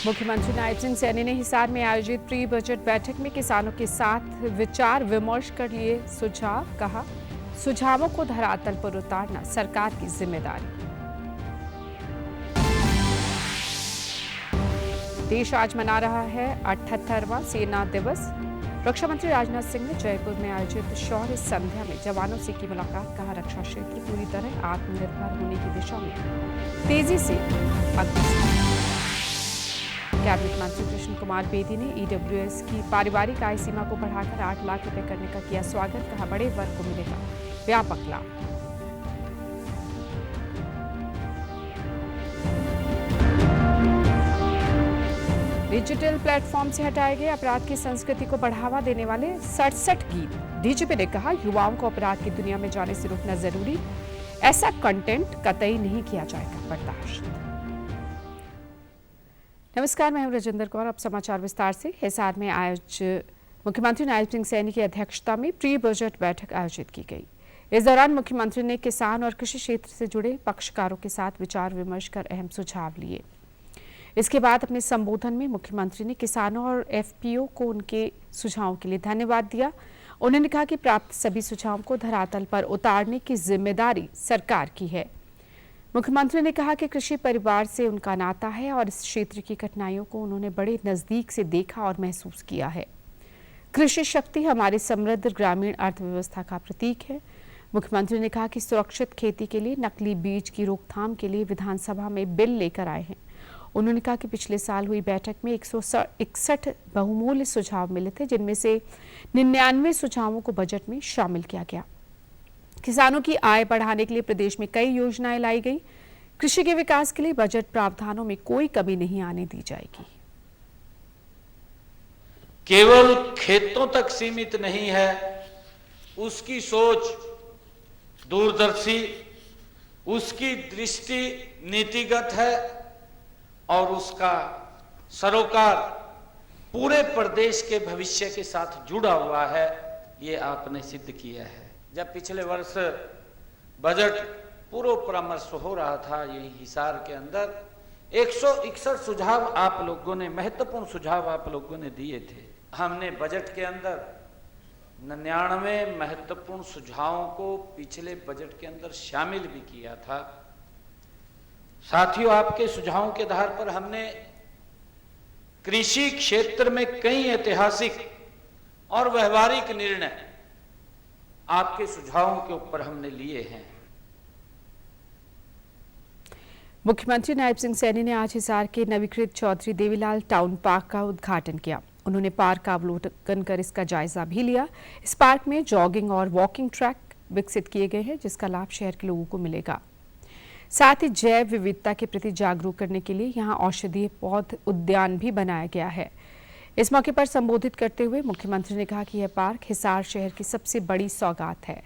मुख्यमंत्री नायब सिंह सैनी ने हिसार में आयोजित प्री बजट बैठक में किसानों के साथ विचार विमर्श कर लिए सुझाव। कहा, सुझावों को धरातल पर उतारना सरकार की जिम्मेदारी। देश आज मना रहा है 78वां सेना दिवस। रक्षा मंत्री राजनाथ सिंह ने जयपुर में आयोजित शौर्य संध्या में जवानों से की मुलाकात। कहा, रक्षा क्षेत्र पूरी तरह आत्मनिर्भर होने की दिशा में तेजी से अग्रसर। कैबिनेट मंत्री कृष्ण कुमार बेदी ने ईडब्ल्यूएस की पारिवारिक आय सीमा को बढ़ाकर 8 लाख रुपए करने का किया स्वागत। कहा, बड़े वर्ग को मिलेगा व्यापक लाभ। डिजिटल प्लेटफॉर्म से हटाए गए अपराध की संस्कृति को बढ़ावा देने वाले 67 गीत। डीजीपी ने कहा, युवाओं को अपराध की दुनिया में जाने से रोकना जरूरी। ऐसा कंटेंट कतई नहीं किया जाएगा बर्दाश्त। नमस्कार, मैं हूं राजेंद्र कौर। अब समाचार विस्तार से। हिसार में आज मुख्यमंत्री नायब सिंह सैनी की अध्यक्षता में प्री बजट बैठक आयोजित की गई। इस दौरान मुख्यमंत्री ने किसान और कृषि क्षेत्र से जुड़े पक्षकारों के साथ विचार विमर्श कर अहम सुझाव लिए। इसके बाद अपने संबोधन में मुख्यमंत्री ने किसानों और एफपीओ को उनके सुझावों के लिए धन्यवाद दिया। उन्होंने कहा कि प्राप्त सभी सुझावों को धरातल पर उतारने की जिम्मेदारी सरकार की है। मुख्यमंत्री ने कहा कि कृषि परिवार से उनका नाता है और इस क्षेत्र की कठिनाइयों को उन्होंने बड़े नजदीक से देखा और महसूस किया है। कृषि शक्ति हमारी समृद्ध ग्रामीण अर्थव्यवस्था का प्रतीक है। मुख्यमंत्री ने कहा कि सुरक्षित खेती के लिए नकली बीज की रोकथाम के लिए विधानसभा में बिल लेकर आए हैं। उन्होंने कहा कि पिछले साल हुई बैठक में 161 बहुमूल्य सुझाव मिले थे, जिनमें से 99 सुझावों को बजट में शामिल किया गया। किसानों की आय बढ़ाने के लिए प्रदेश में कई योजनाएं लाई गई। कृषि के विकास के लिए बजट प्रावधानों में कोई कमी नहीं आने दी जाएगी। केवल खेतों तक सीमित नहीं है, उसकी सोच दूरदर्शी, उसकी दृष्टि नीतिगत है और उसका सरोकार पूरे प्रदेश के भविष्य के साथ जुड़ा हुआ है। ये आपने सिद्ध किया है। जब पिछले वर्ष बजट पूर्व परामर्श हो रहा था, यही हिसार के अंदर 161 सुझाव आप लोगों ने, महत्वपूर्ण सुझाव आप लोगों ने दिए थे। हमने बजट के अंदर 99 महत्वपूर्ण सुझावों को पिछले बजट के अंदर शामिल भी किया था। साथियों, आपके सुझावों के आधार पर हमने कृषि क्षेत्र में कई ऐतिहासिक और व्यवहारिक निर्णय आपके सुझावों के ऊपर हमने लिए हैं। मुख्यमंत्री नायब सिंह सैनी ने आज हिसार के नवीकृत चौधरी देवीलाल टाउन पार्क का उद्घाटन किया। उन्होंने पार्क का अवलोकन कर इसका जायजा भी लिया। इस पार्क में जॉगिंग और वॉकिंग ट्रैक विकसित किए गए हैं, जिसका लाभ शहर के लोगों को मिलेगा। साथ ही जैव विविधता के प्रति जागरूक करने के लिए यहाँ औषधीय पौध उद्यान भी बनाया गया है। इस मौके पर संबोधित करते हुए मुख्यमंत्री ने कहा कि यह पार्क हिसार शहर की सबसे बड़ी सौगात है।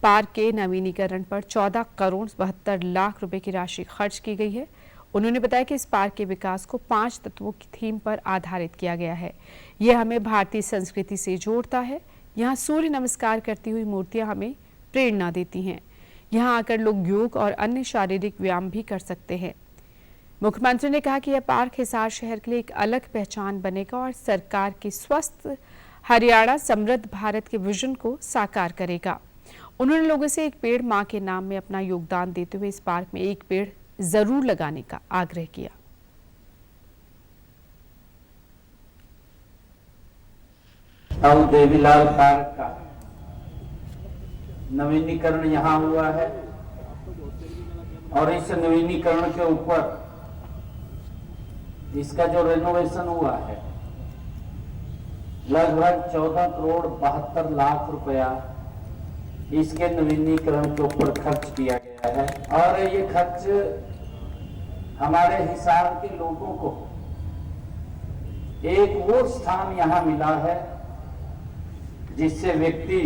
पार्क के नवीनीकरण पर 14 करोड़ 72 लाख रुपए की राशि खर्च की गई है। उन्होंने बताया कि इस पार्क के विकास को 5 तत्वों की थीम पर आधारित किया गया है। यह हमें भारतीय संस्कृति से जोड़ता है। यहाँ सूर्य नमस्कार करती हुई मूर्तियां हमें प्रेरणा देती हैं। यहाँ आकर लोग योग और अन्य शारीरिक व्यायाम भी कर सकते हैं। मुख्यमंत्री ने कहा कि यह पार्क हिसार शहर के लिए एक अलग पहचान बनेगा और सरकार की स्वस्थ हरियाणा समृद्ध भारत के विजन को साकार करेगा। उन्होंने लोगों से एक पेड़ मां के नाम में अपना योगदान देते हुए इस पार्क में एक पेड़ जरूर लगाने का आग्रह किया। टाउन देवीलाल पार्क का नवीनीकरण यहाँ हुआ है और इस नवीनीकरण के ऊपर इसका जो रेनोवेशन हुआ है, लगभग 14 करोड़ 72 लाख रुपया इसके नवीनीकरण के ऊपर खर्च किया गया है। और ये खर्च हमारे हिसार के लोगों को एक वो स्थान यहाँ मिला है जिससे व्यक्ति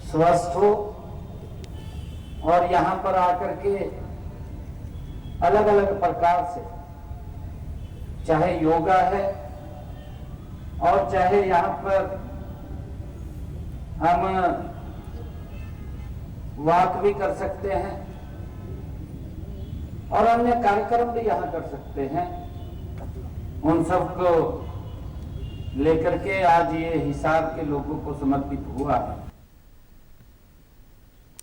स्वस्थ हो और यहाँ पर आकर के अलग अलग प्रकार से, चाहे योगा है और चाहे यहाँ पर हम वॉक भी कर सकते हैं और अन्य कार्यक्रम भी यहाँ कर सकते हैं। उन सबको लेकर के आज ये हिसार के लोगों को समर्पित हुआ है।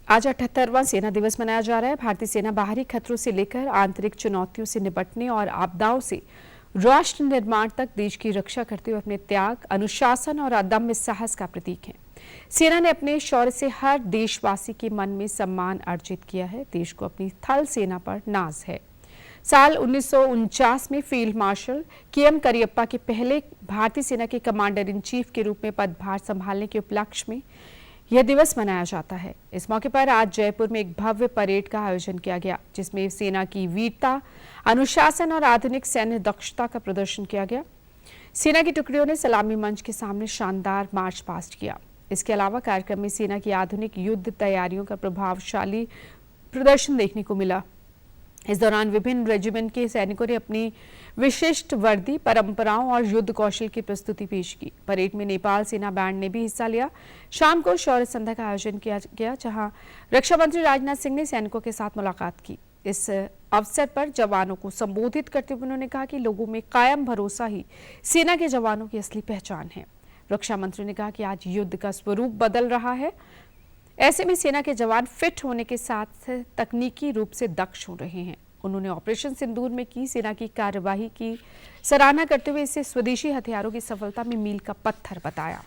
आज 78वां सेना दिवस मनाया जा रहा है। भारतीय सेना बाहरी खतरों से लेकर आंतरिक चुनौतियों से निपटने और आपदाओं से राष्ट्र निर्माण तक देश की रक्षा करते हुए अपने त्याग, अनुशासन और अदम्य साहस का प्रतीक है। सेना ने अपने शौर्य से हर देशवासी के मन में सम्मान अर्जित किया है। देश को अपनी थल सेना पर नाज है। साल 1949 में फील्ड मार्शल KM करियप्पा के पहले भारतीय सेना के कमांडर इन चीफ के रूप में पदभार संभालने के उपलक्ष्य में यह दिवस मनाया जाता है। इस मौके पर आज जयपुर में एक भव्य परेड का आयोजन किया गया, जिसमें सेना की वीरता, अनुशासन और आधुनिक सैन्य दक्षता का प्रदर्शन किया गया। सेना की टुकड़ियों ने सलामी मंच के सामने शानदार मार्च पास्ट किया। इसके अलावा कार्यक्रम में सेना की आधुनिक युद्ध तैयारियों का प्रभावशाली प्रदर्शन देखने को मिला। इस दौरान विभिन्न रेजिमेंट के सैनिकों ने अपनी विशिष्ट वर्दी, परंपराओं और युद्ध कौशल की प्रस्तुति पेश की। परेड में नेपाल सेना बैंड ने भी हिस्सा लिया। शाम को शौर्य संध्या का आयोजन किया गया, जहां रक्षा मंत्री राजनाथ सिंह ने सैनिकों के साथ मुलाकात की। इस अवसर पर जवानों को संबोधित करते हुए उन्होंने कहा कि लोगों में कायम भरोसा ही सेना के जवानों की असली पहचान है। रक्षा मंत्री ने कहा कि आज युद्ध का स्वरूप बदल रहा है। ऐसे में सेना के जवान फिट होने के साथ तकनीकी रूप से दक्ष हो रहे हैं। उन्होंने ऑपरेशन सिंदूर में की सेना की कार्यवाही की सराहना करते हुए इसे स्वदेशी हथियारों की सफलता में मील का पत्थर बताया।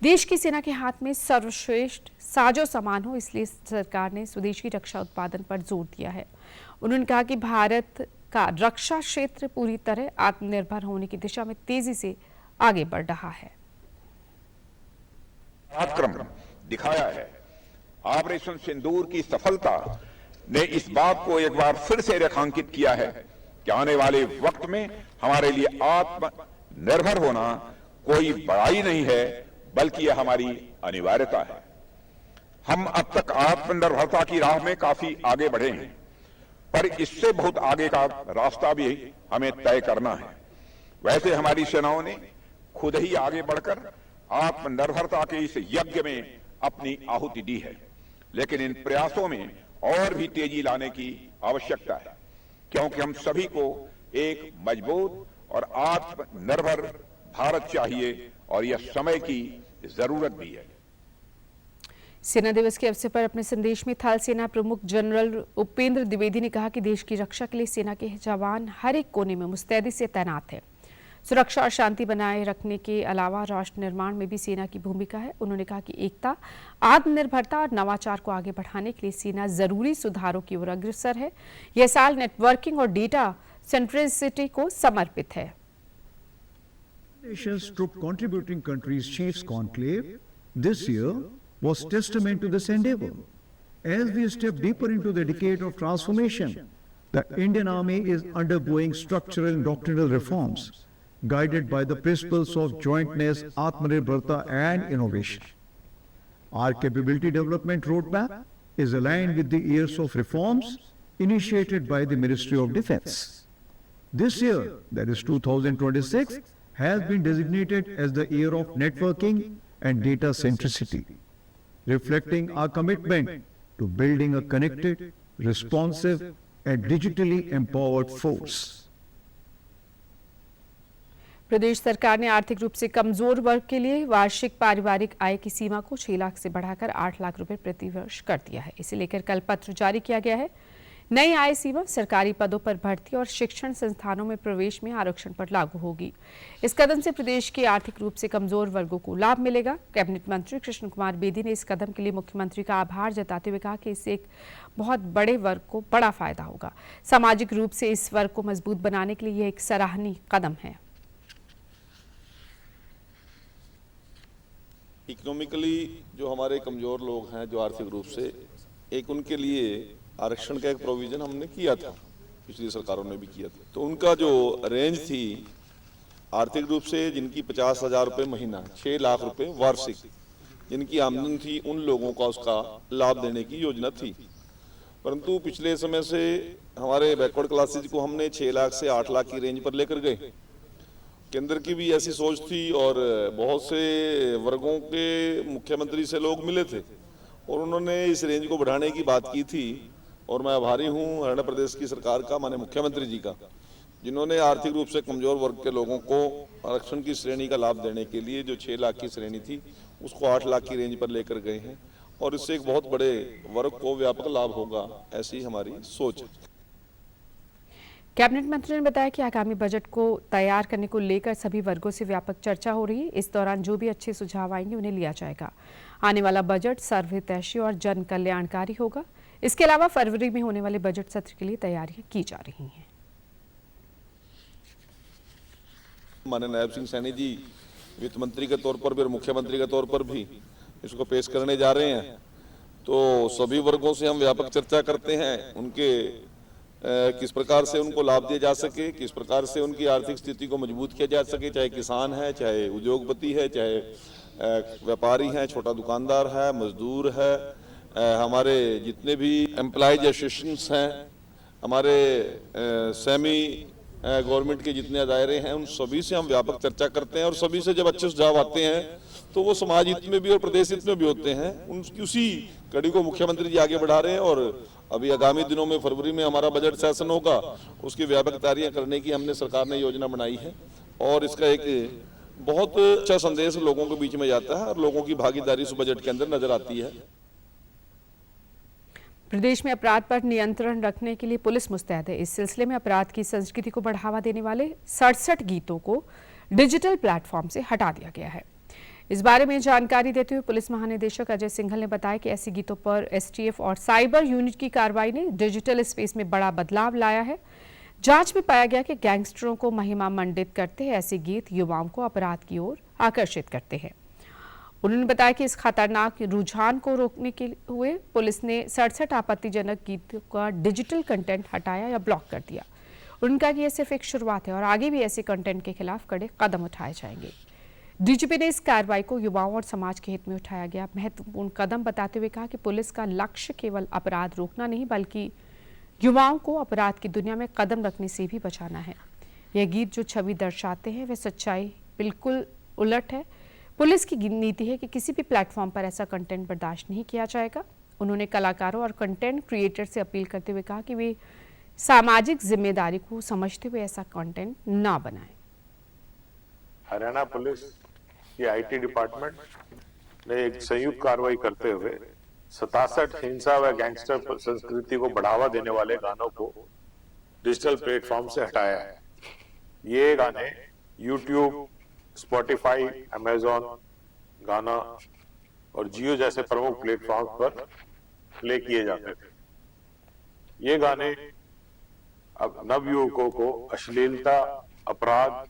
देश की सेना के हाथ में सर्वश्रेष्ठ साजो सामान हो, इसलिए सरकार ने स्वदेशी रक्षा उत्पादन पर जोर दिया है। उन्होंने कहा कि भारत का रक्षा क्षेत्र पूरी तरह आत्मनिर्भर होने की दिशा में तेजी से आगे बढ़ रहा है। पराक्रम दिखाया है। ऑपरेशन सिंदूर की सफलता ने इस बात को एक बार फिर से रेखांकित किया है कि आने वाले वक्त में हमारे लिए आत्मनिर्भर होना कोई बड़ाई नहीं है, बल्कि यह हमारी अनिवार्यता है। हम अब तक आत्मनिर्भरता की राह में काफी आगे बढ़े हैं, पर इससे बहुत आगे का रास्ता भी हमें तय करना है। वैसे हमारी सेनाओं ने खुद ही आगे बढ़कर आत्मनिर्भरता के इस यज्ञ में अपनी आहुति दी है, लेकिन इन प्रयासों में और भी तेजी लाने की आवश्यकता है, क्योंकि हम सभी को एक मजबूत और आत्मनिर्भर भारत चाहिए और यह समय की जरूरत भी है। सेना दिवस के अवसर पर अपने संदेश में थल सेना प्रमुख जनरल उपेंद्र द्विवेदी ने कहा कि देश की रक्षा के लिए सेना के जवान हर एक कोने में मुस्तैदी से तैनात है। सुरक्षा और शांति बनाए रखने के अलावा राष्ट्र निर्माण में भी सेना की भूमिका है। उन्होंने कहा कि एकता, आत्मनिर्भरता और नवाचार को आगे बढ़ाने के लिए सेना जरूरी सुधारों की ओर अग्रसर है। यह साल नेटवर्किंग और डेटा सेंट्रिसिटी को समर्पित है। Nations troop contributing countries chiefs conclave this year was testament to this endeavor. As we step deeper into the decade of transformation, the Indian Army is undergoing structural and doctrinal reforms, guided by the principles of jointness, Atmanirbharta and innovation. Our capability development roadmap is aligned with the years of reforms initiated by the Ministry of Defence. This year, that is 2026, has been designated as the year of networking and data centricity, reflecting our commitment to building a connected, responsive and digitally empowered force. प्रदेश सरकार ने आर्थिक रूप से कमजोर वर्ग के लिए वार्षिक पारिवारिक आय की सीमा को 6 लाख से बढ़ाकर 8 लाख रुपए प्रति वर्ष कर दिया है। इसे लेकर कल पत्र जारी किया गया है। नई आय सीमा सरकारी पदों पर भर्ती और शिक्षण संस्थानों में प्रवेश में आरक्षण पर लागू होगी। इस कदम से प्रदेश के आर्थिक रूप से कमजोर वर्गों को लाभ मिलेगा। कैबिनेट मंत्री कृष्ण कुमार बेदी ने इस कदम के लिए मुख्यमंत्री का आभार जताते हुए कहा कि इससे एक बहुत बड़े वर्ग को बड़ा फायदा होगा। सामाजिक रूप से इस वर्ग को मजबूत बनाने के लिए यह एक सराहनीय कदम है। इकोनॉमिकली जो हमारे कमजोर लोग हैं, जो आर्थिक रूप से, एक उनके लिए आरक्षण का एक प्रोविजन हमने किया था, पिछली सरकारों ने भी किया था। तो उनका जो रेंज थी आर्थिक रूप से, जिनकी 50,000 रुपये महीना, 6 लाख रुपए वार्षिक जिनकी आमदनी थी, उन लोगों का उसका लाभ देने की योजना थी। परंतु पिछले समय से हमारे बैकवर्ड क्लासेज को हमने 6 लाख से 8 लाख की रेंज पर लेकर गए। केंद्र की भी ऐसी सोच थी और बहुत से वर्गों के मुख्यमंत्री से लोग मिले थे और उन्होंने इस रेंज को बढ़ाने की बात की थी। और मैं आभारी हूं हरियाणा प्रदेश की सरकार का, माननीय मुख्यमंत्री जी का, जिन्होंने आर्थिक रूप से कमजोर वर्ग के लोगों को आरक्षण की श्रेणी का लाभ देने के लिए जो 6 लाख की श्रेणी थी उसको 8 लाख की रेंज पर लेकर गए हैं और इससे एक बहुत बड़े वर्ग को व्यापक लाभ होगा, ऐसी हमारी सोच है। कैबिनेट मंत्री ने बताया कि आगामी बजट को तैयार करने को लेकर सभी वर्गों से व्यापक चर्चा हो रही है। इस दौरान जो भी अच्छे सुझाव आएंगे उन्हें लिया जाएगा। आने वाला बजट सर्वहितैषी और जन कल्याणकारी होगा। इसके अलावा फरवरी में होने वाले बजट सत्र के लिए तैयारियां की जा रही हैं। माननीय नायब सिंह सैनी जी वित्त मंत्री के तौर पर भी और मुख्यमंत्री के तौर पर भी इसको पेश करने जा रहे हैं, तो सभी वर्गों से हम व्यापक चर्चा करते हैं। उनके किस प्रकार से उनको लाभ दिया जा सके, किस प्रकार से उनकी आर्थिक स्थिति को मजबूत किया जा सके, चाहे किसान है, चाहे उद्योगपति है, चाहे व्यापारी हैं, छोटा दुकानदार है, मजदूर है, हमारे जितने भी एम्प्लॉयज एसोसिएशंस हैं, हमारे सेमी गवर्नमेंट के जितने दायरे हैं, उन सभी से हम व्यापक चर्चा करते हैं और सभी से जब अच्छे सुझाव आते हैं तो वो समाज हित में भी और प्रदेश हित में भी होते हैं। उसी कड़ी को मुख्यमंत्री जी आगे बढ़ा रहे हैं और अभी आगामी दिनों में फरवरी में हमारा बजट सेशन होगा, उसकी व्यापक तैयारियां करने की हमने सरकार ने योजना बनाई है और इसका एक बहुत अच्छा संदेश लोगों के बीच में जाता है और लोगों की भागीदारी उस बजट के अंदर नजर आती है। प्रदेश में अपराध पर नियंत्रण रखने के लिए पुलिस मुस्तैद है। इस सिलसिले में अपराध की संस्कृति को बढ़ावा देने वाले 67 गीतों को डिजिटल प्लेटफॉर्म से हटा दिया गया है। इस बारे में जानकारी देते हुए पुलिस महानिदेशक अजय सिंघल ने बताया कि ऐसे गीतों पर एसटीएफ और साइबर यूनिट की कार्रवाई ने डिजिटल स्पेस में बड़ा बदलाव लाया है। जांच में पाया गया कि गैंगस्टरों को महिमा मंडित करते हैं ऐसे गीत युवाओं को अपराध की ओर आकर्षित करते हैं। उन्होंने बताया कि इस खतरनाक रुझान को रोकने के हुए पुलिस ने 67 आपत्तिजनक गीतों का डिजिटल कंटेंट हटाया या ब्लॉक कर दिया। उन्होंने कहा कि यह सिर्फ एक शुरुआत है और आगे भी ऐसे कंटेंट के खिलाफ कड़े कदम उठाए जाएंगे। डीजीपी ने इस कार्रवाई को युवाओं और समाज के हित में उठाया गया महत्वपूर्ण कदम बताते हुए कहा कि पुलिस का लक्ष्य केवल अपराध रोकना नहीं बल्कि युवाओं को अपराध की दुनिया में कदम रखने से भी बचाना है। यह गीत जो छवि दर्शाते हैं वह सच्चाई बिल्कुल उलट है। पुलिस की नीति है कि किसी भी प्लेटफॉर्म पर ऐसा कंटेंट बर्दाश्त नहीं किया जाएगा। उन्होंने कलाकारों और कंटेंट क्रिएटर से अपील करते हुए कहा कि वे सामाजिक जिम्मेदारी को समझते हुए ऐसा कंटेंट ना बनाएं। हरियाणा पुलिस की आईटी डिपार्टमेंट ने एक संयुक्त कार्रवाई करते हुए 67 हिंसा व गैंगस्टर संस्कृति को बढ़ावा देने वाले गानों को डिजिटल प्लेटफॉर्म से हटाया है। ये गाने यूट्यूब, स्पॉटिफाई, अमेजॉन, गाना और जियो जैसे प्रमुख प्लेटफॉर्म पर प्ले किए जाते थे। ये गाने अब नवयुवकों को अश्लीलता, अपराध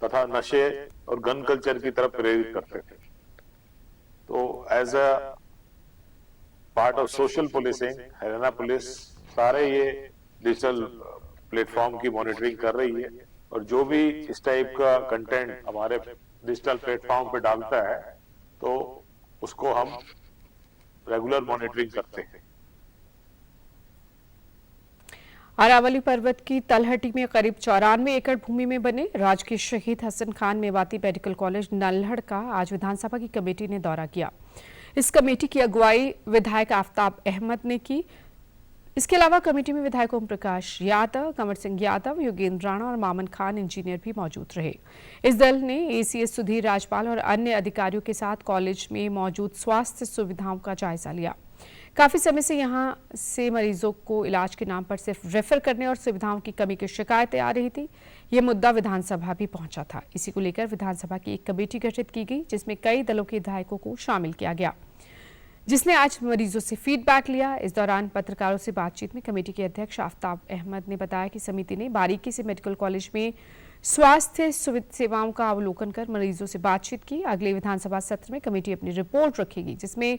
तथा नशे और गन कल्चर की तरफ प्रेरित करते थे। तो as a part of social policing Haryana police सारे ये डिजिटल प्लेटफॉर्म की मॉनिटरिंग कर रही है और जो भी इस टाइप का कंटेंट हमारे डिजिटल प्लेटफॉर्म पे डालता है तो उसको हम रेगुलर मॉनिटरिंग करते हैं। अरावली पर्वत की तलहटी में करीब 94 एकड़ भूमि में बने राजकीय शहीद हसन खान मेवाती मेडिकल कॉलेज नल्हड़ का आज विधानसभा की कमेटी ने दौरा किया। इस कमेटी की अगुवाई विधायक आफ्ताब अहमद ने की। इसके अलावा कमेटी में विधायक ओम प्रकाश यादव, कंवर सिंह यादव, योगेंद्र राणा और मामन खान इंजीनियर भी मौजूद रहे। इस दल ने एसीएस सुधीर राजपाल और अन्य अधिकारियों के साथ कॉलेज में मौजूद स्वास्थ्य सुविधाओं का जायजा लिया। काफी समय से यहां से मरीजों को इलाज के नाम पर सिर्फ रेफर करने और सुविधाओं की कमी की शिकायतें आ रही थी। ये मुद्दा विधानसभा भी पहुंचा था। इसी को लेकर विधानसभा की एक कमेटी गठित की गई जिसमें कई दलों के विधायकों को शामिल किया गया, जिसने आज मरीजों से फीडबैक लिया। इस दौरान पत्रकारों से बातचीत में कमेटी के अध्यक्ष आफ्ताब अहमद ने बताया कि समिति ने बारीकी से मेडिकल कॉलेज में स्वास्थ्य सेवाओं का अवलोकन कर मरीजों से बातचीत की। अगले विधानसभा सत्र में कमेटी अपनी रिपोर्ट रखेगी जिसमें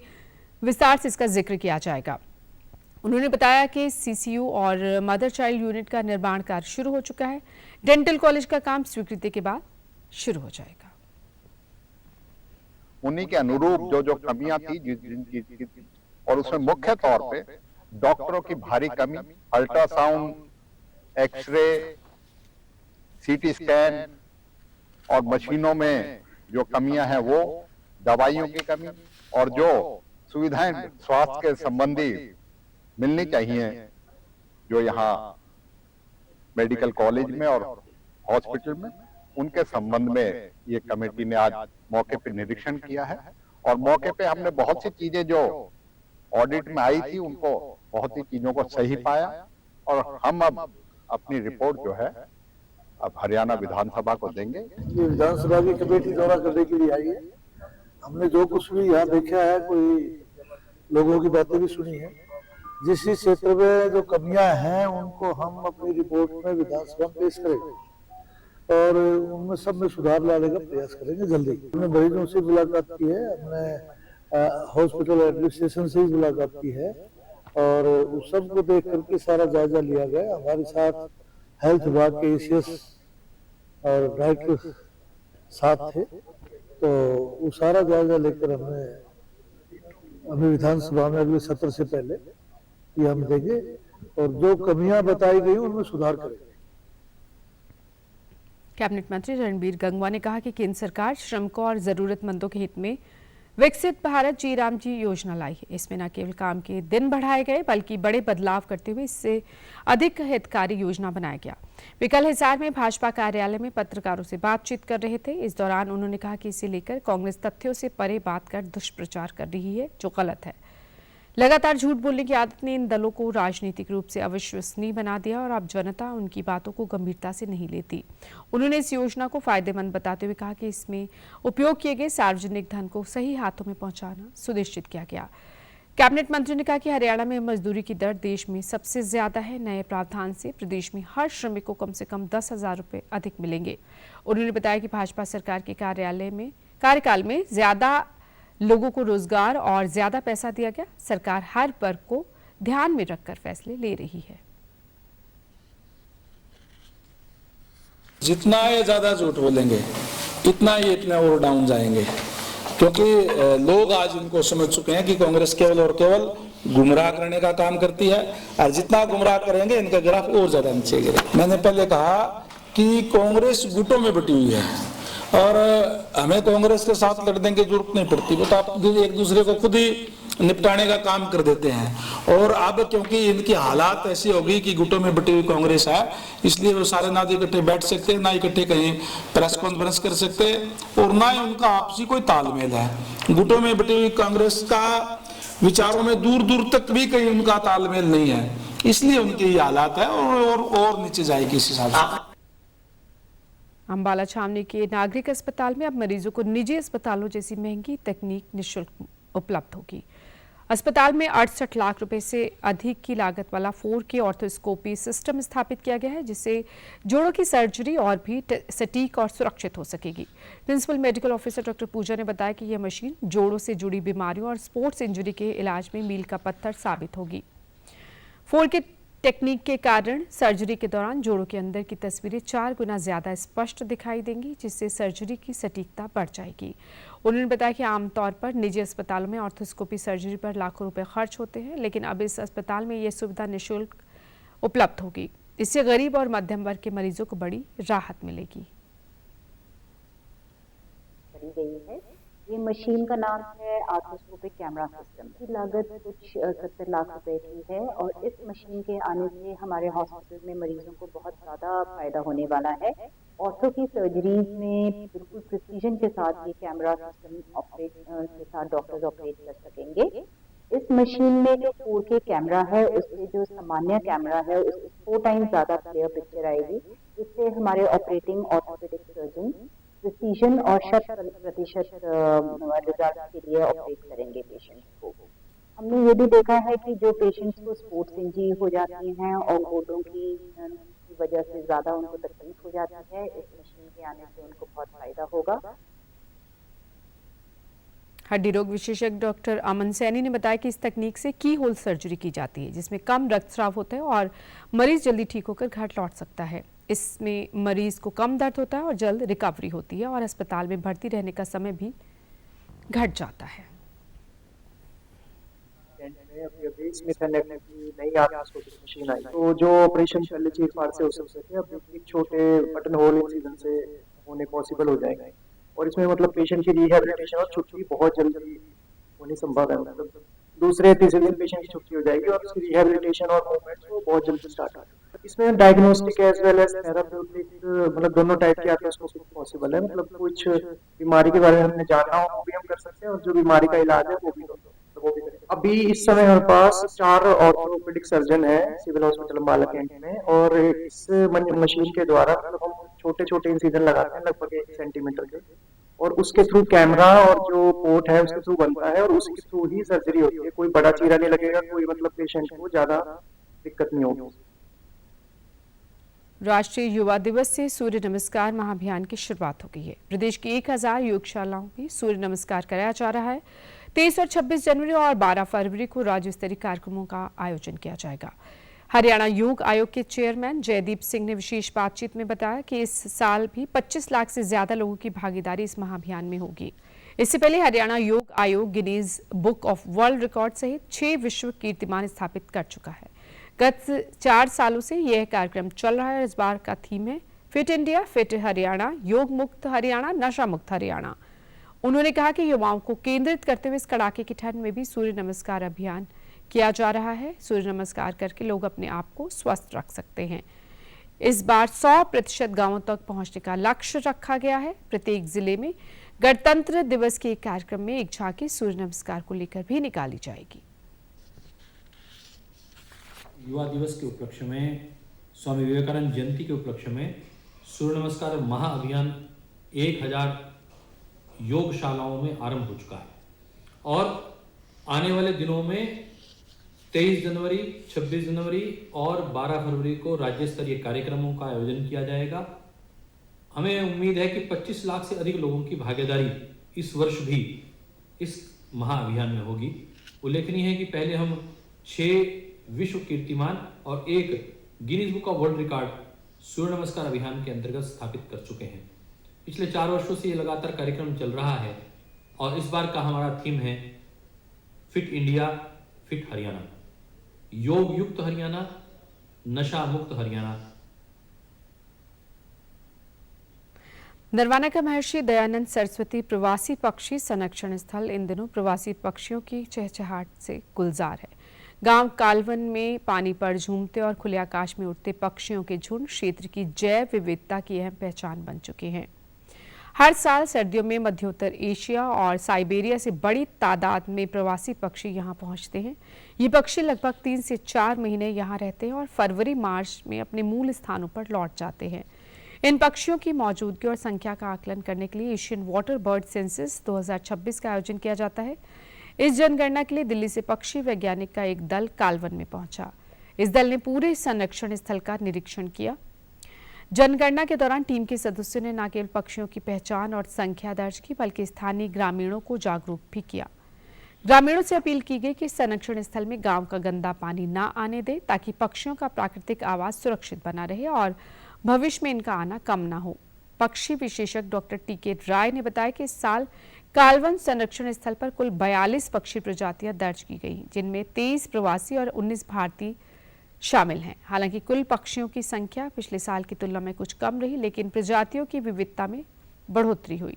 विस्तार से इसका जिक्र किया जाएगा। उन्होंने बताया कि सीसीयू और मदर चाइल्ड यूनिट का निर्माण कार्य शुरू हो चुका है। डेंटल कॉलेज का काम स्वीकृति के बाद शुरू हो जाएगा। उन्हीं के अनुरूप जो कमियां थी और उसमें मुख्य तौर पे डॉक्टरों की भारी कमी, अल्ट्रासाउंड, एक्सरे, सीटी स्कैन और मशीनों में जो कमियां हैं वो, दवाइयों की कमी और जो सुविधाएं स्वास्थ्य के संबंधी मिलनी चाहिए जो यहाँ मेडिकल कॉलेज में और हॉस्पिटल में, उनके संबंध में ये कमेटी ने आज मौके पे निरीक्षण किया है। और मौके पे हमने बहुत सी चीजें जो ऑडिट में आई थी उनको बहुत सी चीजों को सही पाया, और हम अब अपनी रिपोर्ट जो है अब हरियाणा विधानसभा को देंगे। ये विधानसभा की कमेटी दौरा करने के लिए आई है। हमने जो कुछ भी यहाँ देखा है, कोई लोगों की बातें भी सुनी है, जिस क्षेत्र में जो कमियां हैं उनको हम अपनी रिपोर्ट में विधानसभा में पेश करेंगे और उनमें सब में सुधार लाने का प्रयास करेंगे जल्दी। हमने मरीजों से मुलाकात की है, हमने हॉस्पिटल एडमिनिस्ट्रेशन से भी मुलाकात की है और उस सब को देख करके सारा जायजा लिया गया। हमारे साथ हेल्थ विभाग के एसीएस और डायरेक्टर साथ थे, तो वो सारा जायजा लेकर हमें विधानसभा में अगले सत्र से पहले ये हम देंगे और जो कमियां बताई गई उनमें सुधार करेंगे। कैबिनेट मंत्री रणबीर गंगवा ने कहा कि केंद्र सरकार श्रमिकों और जरूरतमंदों के हित में विकसित भारत जी राम जी योजना लाई है। इसमें न केवल काम के दिन बढ़ाए गए बल्कि बड़े बदलाव करते हुए इससे अधिक हितकारी योजना बनाया गया। वे कल हिसार में भाजपा कार्यालय में पत्रकारों से बातचीत कर रहे थे। इस दौरान उन्होंने कहा कि इसे लेकर कांग्रेस तथ्यों से परे बात कर दुष्प्रचार कर रही है, जो गलत है। लगातार झूठ बोलने की आदत ने इन दलों को राजनीतिक रूप से अविश्वसनीय बना दिया और अब जनता उनकी बातों को गंभीरता से नहीं लेती। उन्होंने इस योजना को फायदेमंद बताते हुए कहा कि इसमें उपयोग किए गए सार्वजनिक धन को सही हाथों में पहुंचाना सुनिश्चित किया गया। कैबिनेट मंत्री ने कहा कि हरियाणा में मजदूरी की दर देश में सबसे ज्यादा है। नए प्रावधान से प्रदेश में हर श्रमिक को कम से कम 10,000 रुपये अधिक मिलेंगे। उन्होंने बताया कि भाजपा सरकार के कार्यकाल में ज्यादा लोगों को रोजगार और ज्यादा पैसा दिया गया। सरकार हर वर्ग को ध्यान में रखकर फैसले ले रही है। जितना ये ज्यादा झूठ बोलेंगे इतना ये इतने और डाउन जाएंगे, क्योंकि लोग आज इनको समझ चुके हैं कि कांग्रेस केवल और केवल गुमराह करने का काम करती है और जितना गुमराह करेंगे इनका ग्राफ और ज्यादा नीचे गिरेगा। मैंने पहले कहा कि कांग्रेस गुटों में बटी हुई है और हमें कांग्रेस के साथ लड़ने की जरूरत नहीं पड़ती, वो तो आप एक दूसरे को खुद ही निपटाने का काम कर देते हैं। और अब क्योंकि इनकी हालात ऐसी होगी कि गुटों में बटी हुई कांग्रेस है, इसलिए वो सारे ना इकट्ठे बैठ सकते, ना इकट्ठे कहीं प्रेस कॉन्फ्रेंस कर सकते और ना ही उनका आपसी कोई तालमेल है। गुटों में बटी हुई कांग्रेस का विचारों में दूर दूर तक भी कहीं उनका तालमेल नहीं है, इसलिए उनकी ये हालात है और नीचे जाएगी इस हिसाब से। अंबाला छावनी के नागरिक अस्पताल में अब मरीजों को निजी अस्पतालों जैसी महंगी तकनीक निःशुल्क उपलब्ध होगी। अस्पताल में 68 लाख रुपए से अधिक की लागत वाला 4K ऑर्थोस्कोपी सिस्टम स्थापित किया गया है, जिससे जोड़ों की सर्जरी और भी सटीक और सुरक्षित हो सकेगी। प्रिंसिपल मेडिकल ऑफिसर डॉक्टर पूजा ने बताया कि यह मशीन जोड़ों से जुड़ी बीमारियों और स्पोर्ट्स इंजरी के इलाज में मील का पत्थर साबित होगी। 4K टेक्निक के कारण सर्जरी के दौरान जोड़ों के अंदर की तस्वीरें 4 गुना ज्यादा स्पष्ट दिखाई देंगी, जिससे सर्जरी की सटीकता बढ़ जाएगी। उन्होंने बताया कि आमतौर पर निजी अस्पतालों में ऑर्थोस्कोपी सर्जरी पर लाखों रुपए खर्च होते हैं, लेकिन अब इस अस्पताल में यह सुविधा निःशुल्क उपलब्ध होगी। इससे गरीब और मध्यम वर्ग के मरीजों को बड़ी राहत मिलेगी। ये मशीन का नाम है आर्थोस्कोपिक कैमरा सिस्टम की लागत कुछ 70 लाख रुपए की है और इस मशीन के आने से हमारे हॉस्पिटल में मरीजों को बहुत ज़्यादा फायदा होने वाला है। ऑर्थो की सर्जरीज में बिल्कुल प्रिसीजन के साथ ये कैमरा सिस्टम ऑपरेट के साथ डॉक्टर्स ऑपरेट कर सकेंगे। इस मशीन में जो 4K कैमरा है उससे जो सामान्य कैमरा है उससे 4 टाइम्स ज़्यादा क्लियर पिक्चर आएगी, जिससे हमारे ऑपरेटिंग ऑर्थोपेडिक सर्जन प्रिसीजन और 100% रिजल्ट के लिए ऑपरेट करेंगे पेशेंट्स को। हमने ये भी देखा है कि जो पेशेंट्स को स्पोर्ट्स इंजरी हो जाती हैं और घोटों की वजह से ज्यादा उनको तकलीफ हो जाती है, इस मशीन के आने से उनको बहुत फायदा होगा। हड्डी रोग विशेषज्ञ डॉक्टर अमन सैनी ने बताया कि इस तकनीक से की होल सर्जरी की जाती है, जिसमें कम रक्तस्राव होता है और मरीज जल्दी ठीक होकर घर लौट सकता है। इसमें मरीज को कम दर्द होता है और जल्द रिकवरी होती है और अस्पताल में भर्ती रहने का समय भी घट जाता है। नई आर्थोस्कोपिक मशीन आई तो जो ऑपरेशन पहले चीर-फाड़ से हो सकते थे अब एक छोटे बटन होल इंसिजन से होने पॉसिबल हो जाएंगे और इसमें मतलब पेशेंट की रिहैबिलिटेशन और छुट्टी बहुत जल्दी होनी संभव है। मतलब दूसरे तीसरे दिन पेशेंट की छुट्टी हो जाएगी और उसकी रिहैबिलिटेशन और मूवमेंट्स वो बहुत जल्दी स्टार्ट हो जाएगी। इसमें diagnostic as well as therapeutic मतलब दोनों टाइप की आर्थ्रोस्कोपी पॉसिबल है। मतलब कुछ बीमारी के बारे में हमने जानना हो वो भी हम कर सकते हैं और जो बीमारी का इलाज है वो भी करें। अभी इस समय हमारे पास 4 ऑर्थोपेडिक सर्जन है सिविल हॉस्पिटल अम्बाला कैंट में, और इस मशीन के द्वारा मतलब हम छोटे छोटे इंसिजन लगाते हैं लगभग 1 सेंटीमीटर के, और उसके थ्रू कैमरा और जो पोर्ट है उसके थ्रू बनता है और उसके थ्रू ही सर्जरी होती है। कोई बड़ा चीरा नहीं लगेगा, कोई मतलब पेशेंट को ज्यादा दिक्कत नहीं होगी। राष्ट्रीय युवा दिवस से सूर्य नमस्कार महाअभियान की शुरुआत हो गई है। प्रदेश की 1000 योगशालाओं में सूर्य नमस्कार कराया जा रहा है। 23 और 26 जनवरी और 12 फरवरी को राज्य स्तरीय कार्यक्रमों का आयोजन किया जाएगा। हरियाणा योग आयोग के चेयरमैन जयदीप सिंह ने विशेष बातचीत में बताया कि इस साल भी 25 लाख से ज्यादा लोगों की भागीदारी इस महाअभियान में होगी। इससे पहले हरियाणा योग आयोग Guinness book of world record सहित 6 विश्व कीर्तिमान स्थापित कर चुका है। गत 4 सालों से यह कार्यक्रम चल रहा है। इस बार का थीम है फिट इंडिया, फिट हरियाणा, योग मुक्त हरियाणा, नशा मुक्त हरियाणा। उन्होंने कहा कि युवाओं को केंद्रित करते हुए इस कड़ाके की ठंड में भी सूर्य नमस्कार अभियान किया जा रहा है। सूर्य नमस्कार करके लोग अपने आप को स्वस्थ रख सकते हैं। इस बार 100% गांवों तक पहुंचने का लक्ष्य रखा गया है। प्रत्येक जिले में गणतंत्र दिवस के एक कार्यक्रम में एक झांकी सूर्य नमस्कार को लेकर भी निकाली जाएगी। युवा दिवस के उपलक्ष्य में, स्वामी विवेकानंद जयंती के उपलक्ष्य में सूर्य नमस्कार महाअभियान 1000 योगशालाओं में आरंभ हो चुका है और आने वाले दिनों में 23 जनवरी, 26 जनवरी और 12 फरवरी को राज्य स्तरीय कार्यक्रमों का आयोजन किया जाएगा। हमें उम्मीद है कि 25 लाख से अधिक लोगों की भागीदारी इस वर्ष भी इस महाअभियान में होगी। उल्लेखनीय है कि पहले हम 6 विश्व कीर्तिमान और 1 Guinness book of world record Surya Namaskar अभियान के अंतर्गत स्थापित कर चुके हैं। पिछले 4 वर्षों से ये लगातार कार्यक्रम चल रहा है और इस बार का हमारा थीम है फिट इंडिया, फिट हरियाणा, योग युक्त हरियाणा, नशा मुक्त हरियाणा। नरवाना का महर्षि दयानंद सरस्वती प्रवासी पक्षी संरक्षण स्थल इन दिनों प्रवासी पक्षियों की चहचहाट से गुलजार है। गांव कालवन में पानी पर झूमते और खुले आकाश में उड़ते पक्षियों के झुंड क्षेत्र की जैव विविधता की अहम पहचान बन चुके हैं। हर साल सर्दियों में मध्योत्तर एशिया और साइबेरिया से बड़ी तादाद में प्रवासी पक्षी यहां पहुंचते हैं। ये पक्षी लगभग 3 से 4 महीने यहां रहते हैं और फरवरी मार्च में अपने मूल स्थानों पर लौट जाते हैं। इन पक्षियों की मौजूदगी और संख्या का आकलन करने के लिए एशियन वाटर बर्ड सेंसस 2026 का आयोजन किया जाता है। इस जनगणना के लिए दिल्ली से पक्षी वैज्ञानिक का एक दल कालवन में पहुंचा। इस दल ने पूरे संरक्षण स्थल का निरीक्षण किया। जनगणना के दौरान टीम के सदस्यों ने न केवल पक्षियों की पहचान और संख्या दर्ज की बल्कि स्थानीय ग्रामीणों को जागरूक भी किया। ग्रामीणों से अपील की गई कि संरक्षण स्थल में गांव का गंदा पानी न आने दे ताकि पक्षियों का प्राकृतिक आवास सुरक्षित बना रहे और भविष्य में इनका आना कम न हो। पक्षी विशेषज्ञ डॉक्टर टी.के. राय ने बताया कि इस साल कालवन संरक्षण स्थल पर कुल 42 पक्षी प्रजातियां दर्ज की गई, जिनमें 23 प्रवासी और 19 भारतीय शामिल हैं। हालांकि कुल पक्षियों की संख्या पिछले साल की तुलना में कुछ कम रही, लेकिन प्रजातियों की विविधता में बढ़ोतरी हुई।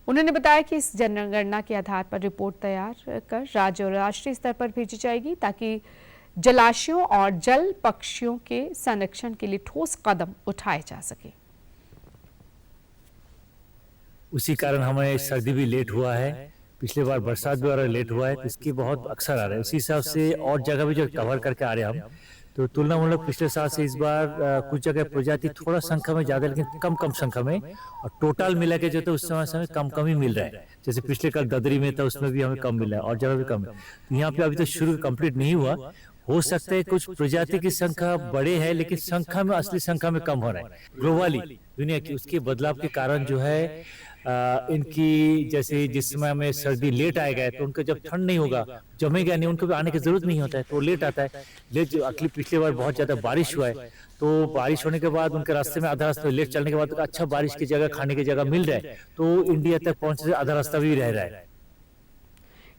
उन्होंने बताया कि इस जनगणना के आधार पर रिपोर्ट तैयार कर राज्य और राष्ट्रीय स्तर पर भेजी जाएगी ताकि जलाशयों और जल पक्षियों के संरक्षण के लिए ठोस कदम उठाए जा सके। उसी कारण हमें सर्दी भी लेट हुआ है, पिछले बार बरसात भी और लेट हुआ है, तो इसकी बहुत अक्सर आ रहा है। उसी हिसाब से और जगह भी जो कवर करके आ रहे हैं हम, तो तुलनामूलक पिछले साल से इस बार कुछ जगह प्रजाति थोड़ा संख्या में ज्यादा लेकिन कम संख्या में, और टोटल मिला के जो तो उस समय कम ही मिल रहा है। जैसे पिछले कल ददरी में था उसमें भी हमें कम मिला है और जगह भी कम है। तो यहाँ पे अभी तो शुरू कंप्लीट नहीं हुआ, हो सकता है कुछ प्रजाति की संख्या बड़े है लेकिन संख्या में असली संख्या में कम हो रहा है। ग्लोबली दुनिया की उसके बदलाव के कारण जो है इनकी, जैसे जिस समय में सर्दी लेट आएगा तो उनका जब ठंड नहीं होगा, जमेगा नहीं, उनको भी आने की जरूरत नहीं होता है तो लेट आता है। लेट अगली पिछली बार बहुत ज्यादा बारिश हुआ है, तो बारिश होने के बाद उनके रास्ते में आधा रास्ता लेट चलने के बाद अच्छा बारिश की जगह, खाने की जगह मिल रहा है, तो इंडिया तक पहुंचने से आधा रास्ता भी रह रहा है।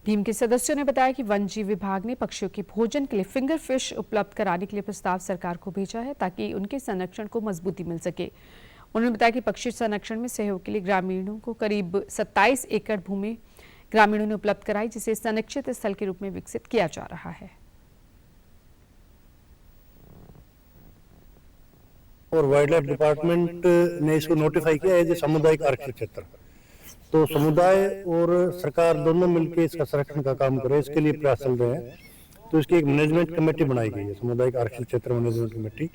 टीम के सदस्यों ने बताया कि वन जीव विभाग ने पक्षियों के भोजन के लिए फिंगर फिश उपलब्ध कराने के लिए प्रस्ताव सरकार को भेजा है ताकि उनके संरक्षण को मजबूती मिल सके। उन्होंने बताया कि पक्षी संरक्षण में सहयोग के लिए ग्रामीणों को करीब 27 एकड़ भूमि ग्रामीणों ने उपलब्ध कराई, जिसे संरक्षित स्थल के रूप में विकसित किया जा रहा है। और वाइल्ड लाइफ डिपार्टमेंट ने इसको नोटिफाई किया एज ए सामुदायिक आरक्षित क्षेत्र। तो समुदाय और सरकार दोनों मिलकर इसका संरक्षण का काम करें, इसके लिए प्रयास चल रहे हैं। तो इसकी एक मैनेजमेंट कमेटी बनाई गई है, सामुदायिक आरक्षित क्षेत्र मैनेजमेंट कमेटी।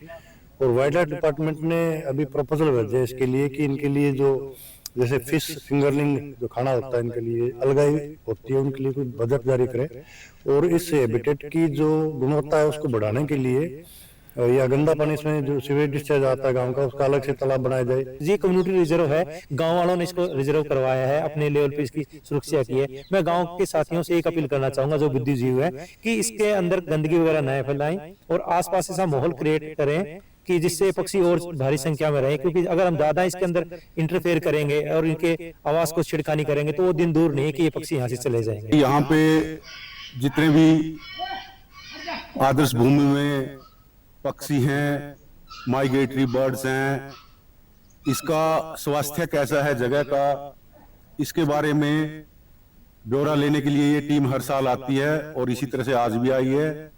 और वाइल्ड लाइफ डिपार्टमेंट ने अभी प्रपोजल भेजे है इसके लिए कि इनके लिए जो जैसे फिश फिंगरलिंग जो खाना होता है इनके लिए अलगाई होती है, उनके लिए कोई बजट जारी करे और इस हैबिटेट की जो गुणवत्ता है उसको बढ़ाने के लिए या गंदा पानी इसमें जो सीवेज डिस्चार्ज आता है गांव का, उसका अलग से तालाब बनाया जाए। ये कम्युनिटी रिजर्व है, गांव वालों ने इसको रिजर्व करवाया है, अपने लेवल पे इसकी सुरक्षा की है। मैं गांव के साथियों से एक अपील करना चाहूंगा जो बुद्धिजीवी है कि इसके अंदर गंदगी वगैरह न फैलाएं और आसपास ऐसा माहौल क्रिएट करें कि जिससे पक्षी और भारी संख्या में रहे, क्योंकि अगर हम ज्यादा इसके अंदर इंटरफेयर करेंगे और इनके आवास को छिड़खानी करेंगे तो वो दिन दूर नहीं कि ये पक्षी यहाँ से चले जाएंगे। यहाँ पे जितने भी आदर्श भूमि में पक्षी हैं, माइग्रेटरी बर्ड्स हैं, इसका स्वास्थ्य कैसा है जगह का, इसके बारे में ब्यौरा लेने के लिए ये टीम हर साल आती है और इसी तरह से आज भी आई है।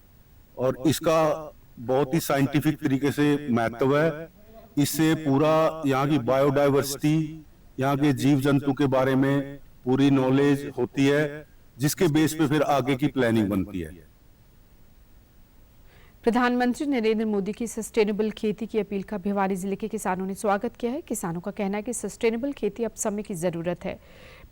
और इसका बहुत ही साइंटिफिक तरीके से महत्व है। इससे पूरा यहाँ की बायोडाइवर्सिटी, यहाँ के जीव जंतु के बारे में पूरी नॉलेज होती है, जिसके बेस पे फिर आगे की प्लानिंग बनती है। प्रधानमंत्री नरेंद्र मोदी की सस्टेनेबल खेती की अपील का भिवानी जिले के किसानों ने स्वागत किया है। किसानों का कहना है कि सस्टेनेबल खेती अब समय की जरूरत है।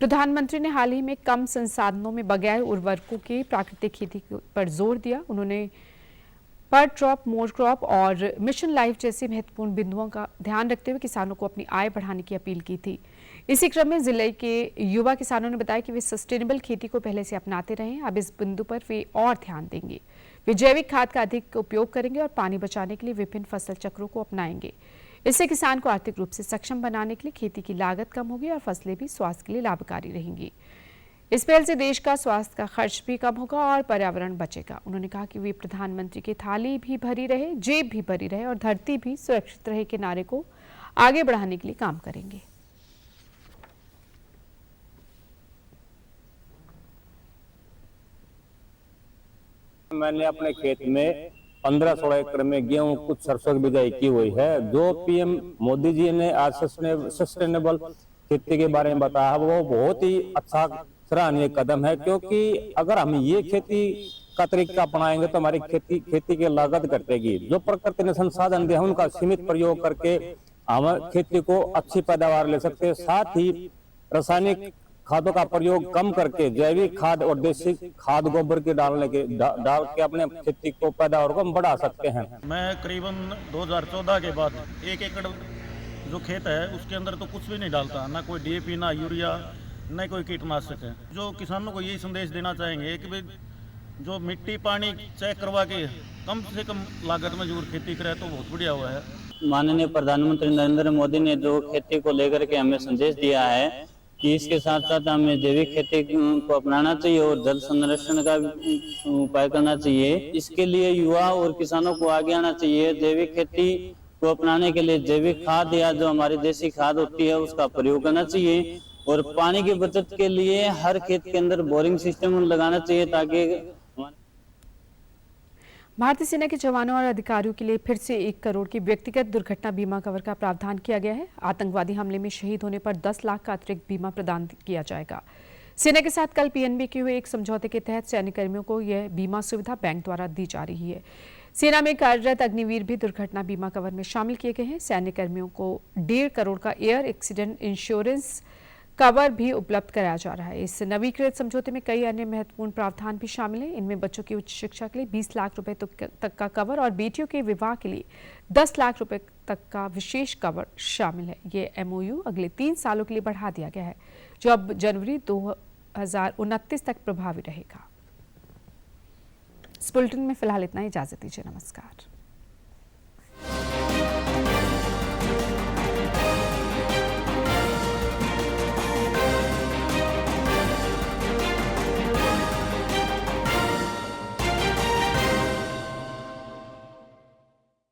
प्रधानमंत्री ने हाल ही में कम संसाधनों में बगैर उर्वरकों की प्राकृतिक खेती पर जोर दिया। उन्होंने पर ड्रॉप मोर क्रॉप और मिशन लाइफ जैसे महत्वपूर्ण बिंदुओं का ध्यान रखते हुए किसानों को अपनी आय बढ़ाने की अपील की थी। इसी क्रम में जिले के युवा किसानों ने बताया कि वे सस्टेनेबल खेती को पहले से अपनाते रहे, अब इस बिंदु पर वे और ध्यान देंगे। वे जैविक खाद का अधिक उपयोग करेंगे और पानी बचाने के लिए विभिन्न फसल चक्रों को अपनाएंगे। इससे किसान को आर्थिक रूप से सक्षम बनाने के लिए खेती की लागत कम होगी और फसलें भी स्वास्थ्य के लिए लाभकारी रहेंगी। इस पहल से देश का स्वास्थ्य का खर्च भी कम होगा और पर्यावरण बचेगा। उन्होंने कहा कि वे प्रधानमंत्री की थाली भी भरी रहे, जेब भी भरी रहे और धरती भी सुरक्षित रहे के नारे को आगे बढ़ाने के लिए काम करेंगे। मैंने अपने खेत में 15-16 एकड़ में गेहूं कुछ सरसों की बिजाई की हुई है। जो पीएम मोदी जी ने आज सस्टेनेबल खेती के बारे में बताया वो बहुत ही अच्छा सराहनीय कदम है, क्योंकि अगर हम ये खेती का तरीका अपनाएंगे तो हमारी खेती की लागत घटेगी। जो प्रकृति ने संसाधन दिए हैं उनका सीमित प्रयोग करके हम खेती को अच्छी पैदावार ले सकते हैं। साथ ही रासायनिक खादों का प्रयोग कम करके जैविक खाद और देसी खाद गोबर के डाल के अपने खेती को पैदावार को हम बढ़ा सकते हैं। मैं करीबन 2014 के बाद 1 एकड़ जो खेत है उसके अंदर तो कुछ भी नहीं डालता, ना कोई डीएपी, ना यूरिया, न कोई कीटनाशक है। जो किसानों को यही संदेश देना चाहेंगे कि जो मिट्टी पानी चेक करवा के कम से कम लागत में जरूर खेती करे तो बहुत बढ़िया हुआ है। माननीय प्रधानमंत्री नरेंद्र मोदी ने जो खेती को लेकर के हमें संदेश दिया है कि इसके साथ साथ हमें जैविक खेती को अपनाना चाहिए और जल संरक्षण का उपाय करना चाहिए। इसके लिए युवा और किसानों को आगे आना चाहिए। जैविक खेती को अपनाने के लिए जैविक खाद या जो हमारी देसी खाद होती है उसका प्रयोग करना चाहिए और पानी की बचत के लिए हर खेत के अंदर बोरिंग सिस्टम लगाना चाहिए ताकि भारतीय सेना के जवानों और अधिकारियों के लिए फिर से 1 करोड़ की व्यक्तिगत दुर्घटना बीमा कवर का प्रावधान किया गया है। आतंकवादी हमले में शहीद होने पर 10 लाख का अतिरिक्त बीमा प्रदान किया जाएगा। सेना के साथ कल पीएनबी के हुए एक समझौते के तहत सैन्यकर्मियों को यह बीमा सुविधा बैंक द्वारा दी जा रही है। सेना में कार्यरत अग्निवीर भी दुर्घटना बीमा कवर में शामिल किए गए हैं। सैन्यकर्मियों को 1.5 करोड़ का एयर एक्सीडेंट इंश्योरेंस कवर भी उपलब्ध कराया जा रहा है। इस नवीकृत समझौते में कई अन्य महत्वपूर्ण प्रावधान भी शामिल हैं। इनमें बच्चों की उच्च शिक्षा के लिए 20 लाख रुपए तक का कवर और बेटियों के विवाह के लिए 10 लाख रुपए तक का विशेष कवर शामिल है। ये एमओयू अगले 3 सालों के लिए बढ़ा दिया गया है, जो अब जनवरी 2029 तक प्रभावी रहेगा। इस बुलेटिन में फिलहाल इतना ही। इजाजत दीजिए। नमस्कार।